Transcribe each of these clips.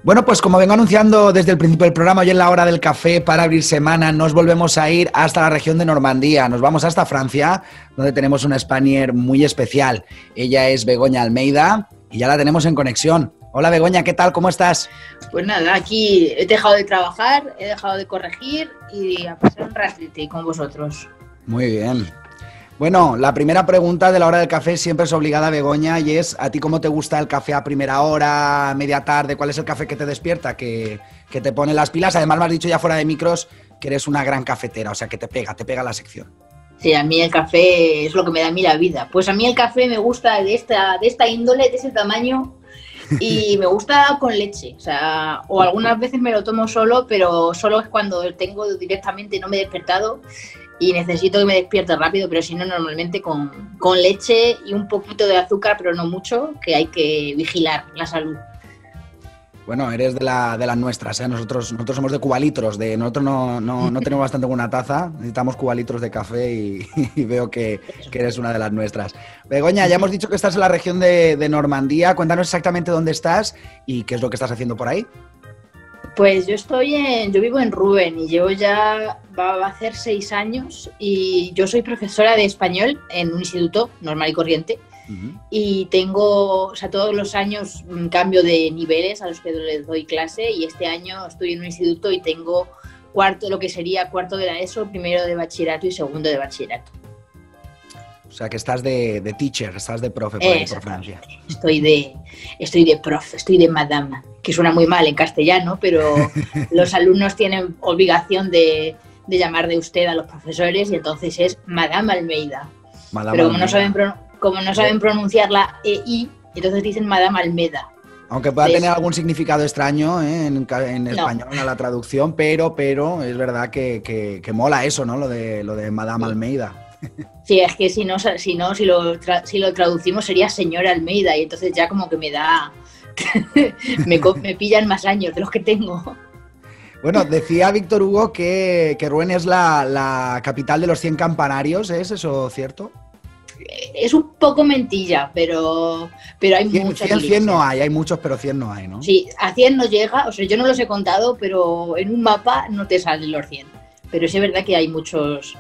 Bueno, pues como vengo anunciando desde el principio del programa, hoy en la hora del café para abrir semana nos volvemos a ir hasta la región de Normandía. Nos vamos hasta Francia, donde tenemos una Spanier muy especial. Ella es Begoña Almeida y ya la tenemos en conexión. Hola Begoña, ¿qué tal? ¿Cómo estás? Pues nada, aquí he dejado de trabajar, he dejado de corregir y a pasar un ratito con vosotros. Muy bien. Bueno, la primera pregunta de la hora del café siempre es obligada, Begoña, y es: ¿a ti cómo te gusta el café a primera hora, media tarde? ¿Cuál es el café que te despierta, que te pone las pilas? Además me has dicho ya fuera de micros que eres una gran cafetera, o sea que te pega la sección. Sí, a mí el café es lo que me da a mí la vida. Pues a mí el café me gusta de esta índole, de ese tamaño, y me gusta con leche. O algunas veces me lo tomo solo, pero solo es cuando tengo directamente, no me he despertado y necesito que me despierte rápido, pero si no, normalmente con leche y un poquito de azúcar, pero no mucho, que hay que vigilar la salud. Bueno, eres de las nuestras, ¿eh? Nosotros somos de cubalitros, nosotros no tenemos bastante buena taza, necesitamos cubalitros de café y veo que eres una de las nuestras. Begoña, ya hemos dicho que estás en la región de Normandía, cuéntanos exactamente dónde estás y qué es lo que estás haciendo por ahí. Pues yo vivo en Rouen y va a hacer 6 años y yo soy profesora de español en un instituto normal y corriente. Y tengo, todos los años cambio de niveles a los que les doy clase, y este año estoy en un instituto y tengo lo que sería cuarto de la ESO, primero de bachillerato y segundo de bachillerato. O sea que estás de teacher, estás de profe por ahí por Francia. Estoy de profe, estoy de madama, que suena muy mal en castellano, pero los alumnos tienen obligación de llamar de usted a los profesores y entonces es Madame Almeida. Pero como no saben pronunciar la EI, entonces dicen Madame Almeida. Aunque pueda tener algún significado extraño en español a la traducción, pero es verdad que mola eso, ¿no? Lo de Madame Almeida. Sí, es que si lo traducimos sería señora Almeida, y entonces ya como que me da... me pillan más años de los que tengo. Bueno, decía Víctor Hugo que Rouen es la capital de los 100 campanarios, ¿es eso cierto? Es un poco mentira, pero hay muchos. 100 no hay muchos, pero 100 no hay, ¿no? Sí, a 100 no llega, yo no los he contado, pero en un mapa no te salen los 100. Pero sí es verdad que hay muchos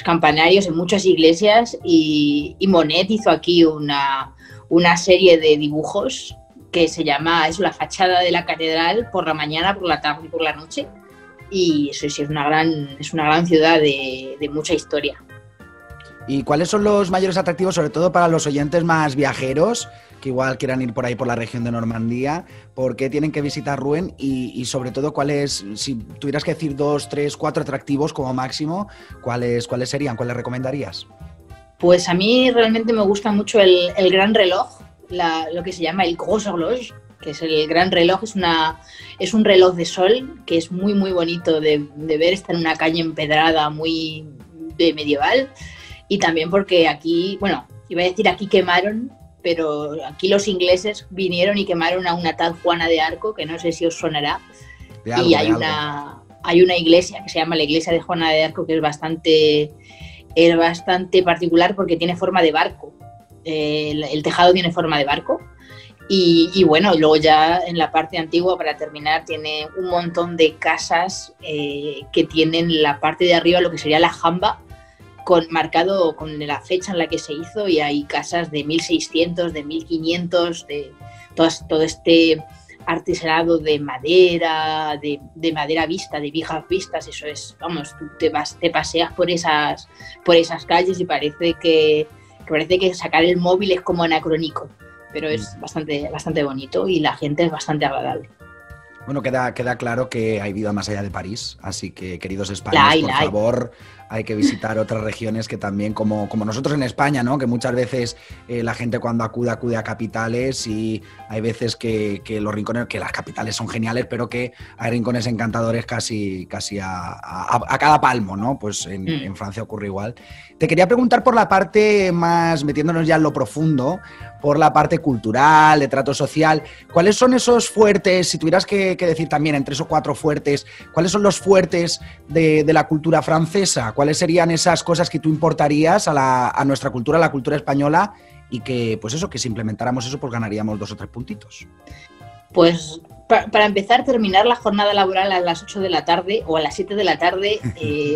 campanarios en muchas iglesias, y Monet hizo aquí una serie de dibujos que se llama la fachada de la catedral por la mañana, por la tarde y por la noche, y eso sí es una gran ciudad de mucha historia. ¿Y cuáles son los mayores atractivos, sobre todo para los oyentes más viajeros, que igual quieran ir por ahí por la región de Normandía? ¿Por qué tienen que visitar Rouen? Y sobre todo, si tuvieras que decir 2, 3, 4 atractivos como máximo, ¿cuáles serían? ¿Cuáles recomendarías? Pues a mí realmente me gusta mucho el gran reloj, lo que se llama el Gros Horloge, que es el gran reloj. Es un reloj de sol que es muy, muy bonito de ver. Está en una calle empedrada muy de medieval. Y también porque aquí, iba a decir aquí quemaron, pero aquí los ingleses vinieron y quemaron a una tal Juana de Arco, que no sé si os sonará. Y hay una iglesia que se llama la iglesia de Juana de Arco, que es bastante particular porque tiene forma de barco. El tejado tiene forma de barco. Y luego ya en la parte antigua, para terminar, tiene un montón de casas que tienen la parte de arriba lo que sería la jamba, marcado con la fecha en la que se hizo, y hay casas de 1600, de 1500, de todo este artesanado de madera, de madera vista, de viejas vistas. Eso es, tú te paseas por esas calles y parece que sacar el móvil es como anacrónico, pero es bastante bonito y la gente es bastante agradable. Bueno, queda claro que hay vida más allá de París, así que, queridos españoles, por favor, hay que visitar otras regiones que también, como nosotros en España, ¿no? Que muchas veces la gente cuando acude a capitales, y hay veces que los rincones, que las capitales son geniales, pero que hay rincones encantadores casi a cada palmo, ¿no? Pues en Francia ocurre igual. Te quería preguntar por la parte más, metiéndonos ya en lo profundo, por la parte cultural, de trato social. ¿Cuáles son esos fuertes, si tuvieras que decir también en 3 o 4 fuertes, cuáles son los fuertes de la cultura francesa? ¿Cuáles serían esas cosas que tú importarías a nuestra cultura, a la cultura española, y que, pues eso, que si implementáramos eso, pues ganaríamos 2 o 3 puntitos? Pues para empezar, terminar la jornada laboral a las 8 de la tarde o a las 7 de la tarde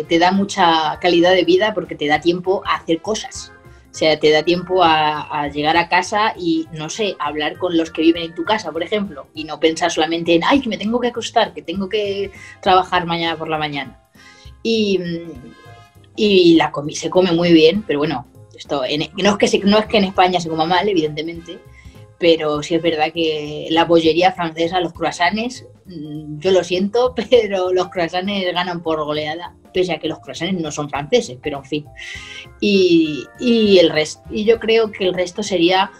te da mucha calidad de vida porque te da tiempo a hacer cosas. O sea, te da tiempo a llegar a casa y, no sé, hablar con los que viven en tu casa, por ejemplo, y no pensar solamente en, ay, que me tengo que acostar, que tengo que trabajar mañana por la mañana. Y se come muy bien, pero bueno, esto no es que en España se coma mal, evidentemente, pero sí es verdad que la bollería francesa, los croissants, yo lo siento, pero los croissants ganan por goleada, pese a que los croissants no son franceses, pero en fin. Y yo creo que el resto sería,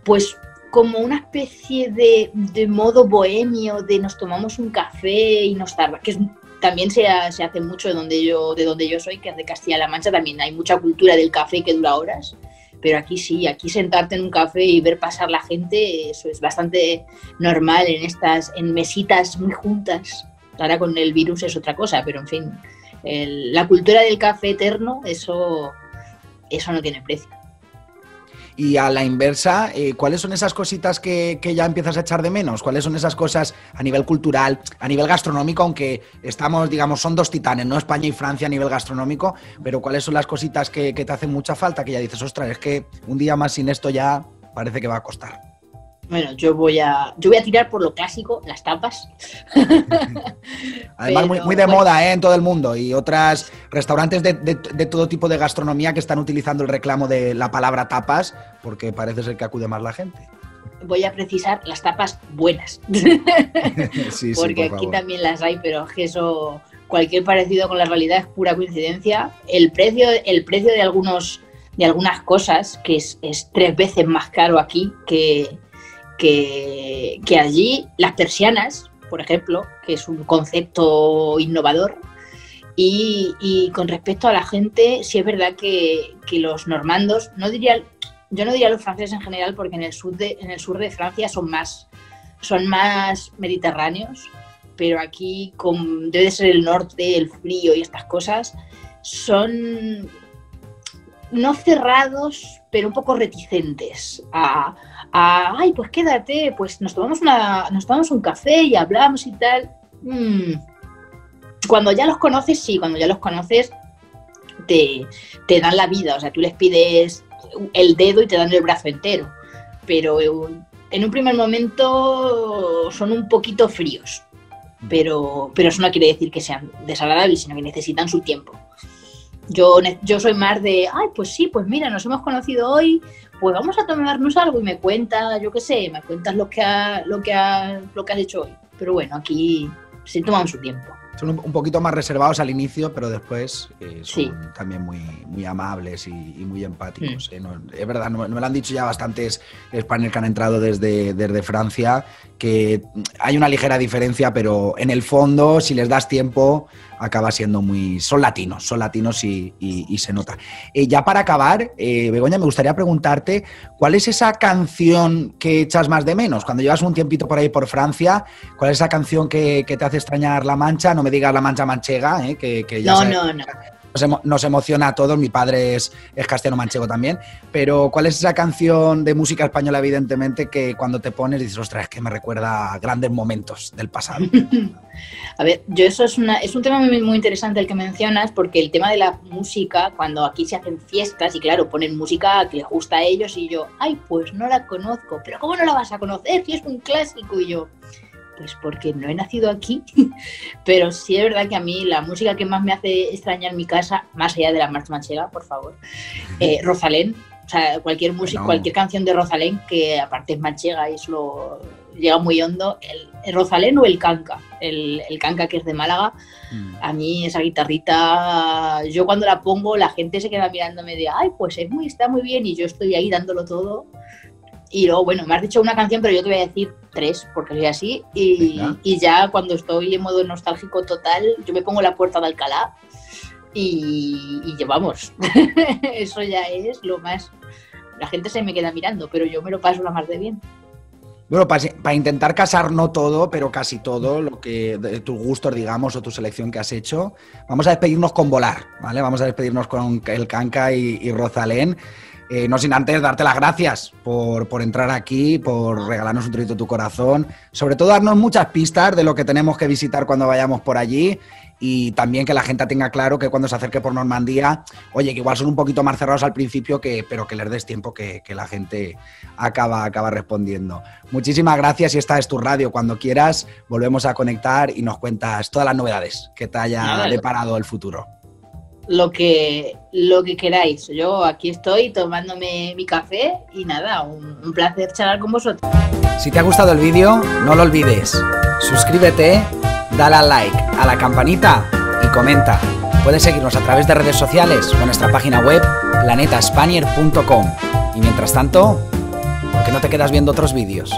pues, como una especie de modo bohemio, de nos tomamos un café y nos tarda, que también se hace mucho de donde yo soy, que es de Castilla-La Mancha, también hay mucha cultura del café que dura horas. Pero aquí sí, aquí sentarte en un café y ver pasar la gente, eso es bastante normal en mesitas muy juntas. Ahora con el virus es otra cosa, pero en fin, la cultura del café eterno, eso no tiene precio. Y a la inversa, ¿cuáles son esas cositas que ya empiezas a echar de menos? ¿Cuáles son esas cosas a nivel cultural, a nivel gastronómico, aunque estamos, digamos, son dos titanes, ¿no? España y Francia a nivel gastronómico, pero ¿cuáles son las cositas que te hacen mucha falta? Que ya dices, ostras, es que un día más sin esto ya parece que va a costar. Bueno, yo voy a tirar por lo clásico, las tapas. Además, pero, muy de moda, en todo el mundo. Y otros restaurantes de todo tipo de gastronomía que están utilizando el reclamo de la palabra tapas, porque parece ser que acude más la gente. Voy a precisar las tapas buenas. Sí, porque aquí también las hay, pero es que eso, cualquier parecido con la realidad es pura coincidencia. El precio de algunas cosas, que es 3 veces más caro aquí que allí. Las persianas, por ejemplo, que es un concepto innovador, y con respecto a la gente, sí es verdad que los normandos, yo no diría los franceses en general, porque en el sur de Francia son más mediterráneos, pero aquí debe ser el norte, el frío y estas cosas, son no cerrados, pero un poco reticentes ay, pues quédate, pues nos tomamos un café y hablamos y tal. Cuando ya los conoces, sí, te dan la vida, o sea, tú les pides el dedo y te dan el brazo entero, pero en un primer momento son un poquito fríos, pero eso no quiere decir que sean desagradables, sino que necesitan su tiempo. Yo soy más de, ay, pues sí, pues mira, nos hemos conocido hoy, pues vamos a tomarnos algo y me cuentas, yo qué sé, me cuentas lo que has hecho hoy. Pero bueno, aquí se toman su tiempo. Son un poquito más reservados al inicio, pero después son sí, también muy, muy amables y muy empáticos. No, es verdad, me lo han dicho ya bastantes españoles que han entrado desde Francia, que hay una ligera diferencia, pero en el fondo, si les das tiempo, acaba siendo son latinos y se nota. Ya para acabar, Begoña, me gustaría preguntarte, ¿cuál es esa canción que echas más de menos? Cuando llevas un tiempito por ahí por Francia, ¿cuál es esa canción que te hace extrañar La Mancha? No me digas La Mancha manchega, que ya sabes, no. Nos emociona a todos, mi padre es castellano manchego también, pero ¿cuál es esa canción de música española, evidentemente, que cuando te pones dices, ostras, es que me recuerda a grandes momentos del pasado? A ver, eso es un tema muy, muy interesante el que mencionas, porque el tema de la música, cuando aquí se hacen fiestas y claro, ponen música que les gusta a ellos y yo, ay, pues no la conozco, pero ¿cómo no la vas a conocer si es un clásico? Y yo, pues porque no he nacido aquí, pero sí es verdad que a mí la música que más me hace extrañar mi casa, más allá de la marcha manchega, por favor, Rosalén, o sea, cualquier música, cualquier canción de Rosalén, que aparte es manchega y eso llega muy hondo, el Rosalén o el Canca, el Canca que es de Málaga, a mí esa guitarrita, yo cuando la pongo la gente se queda mirándome de, ay, pues está muy bien, y yo estoy ahí dándolo todo. Y luego, bueno, me has dicho una canción, pero yo te voy a decir 3, porque soy así. Y ya cuando estoy en modo nostálgico total, yo me pongo La Puerta de Alcalá y vamos, eso ya es lo más... La gente se me queda mirando, pero yo me lo paso la más de bien. Bueno, para intentar casar no todo, pero casi todo, lo que de tus gustos, digamos, o tu selección que has hecho, vamos a despedirnos con Volar, ¿vale? Vamos a despedirnos con el Canca y Rosalén. No sin antes darte las gracias por entrar aquí, por regalarnos un trocito de tu corazón, sobre todo darnos muchas pistas de lo que tenemos que visitar cuando vayamos por allí y también que la gente tenga claro que cuando se acerque por Normandía, oye, que igual son un poquito más cerrados al principio, pero que les des tiempo que la gente acaba respondiendo. Muchísimas gracias y esta es tu radio. Cuando quieras volvemos a conectar y nos cuentas todas las novedades que te haya deparado el futuro. Lo que queráis. Yo aquí estoy tomándome mi café y nada, un placer charlar con vosotros. Si te ha gustado el vídeo, no lo olvides. Suscríbete, dale al like, a la campanita y comenta. Puedes seguirnos a través de redes sociales o en nuestra página web planetaspanier.com. Y mientras tanto, ¿por qué no te quedas viendo otros vídeos?